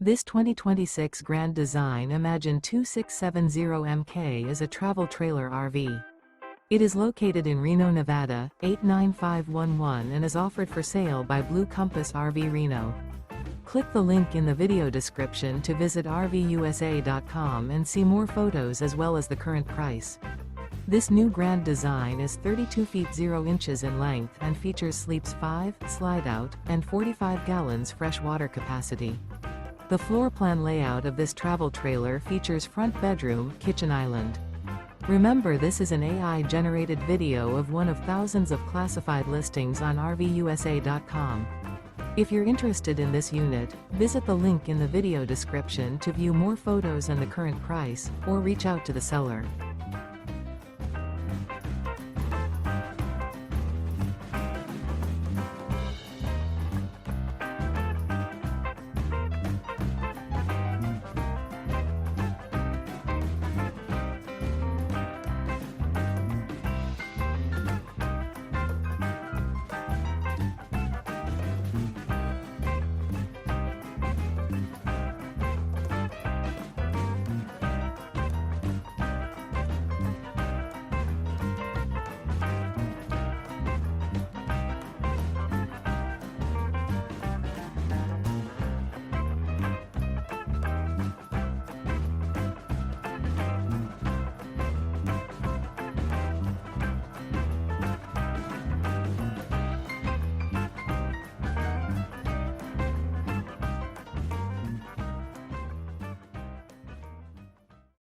This 2026 Grand Design Imagine 2670MK is a travel trailer RV. It is located in Reno, Nevada, 89511 and is offered for sale by Blue Compass RV Reno. Click the link in the video description to visit RVUSA.com and see more photos as well as the current price. This new Grand Design is 32 feet 0 inches in length and features sleeps 5, slide-out, and 45 gallons fresh water capacity. The floor plan layout of this travel trailer features front bedroom, kitchen island. Remember, this is an AI-generated video of one of thousands of classified listings on RVUSA.com. If you're interested in this unit, visit the link in the video description to view more photos and the current price, or reach out to the seller.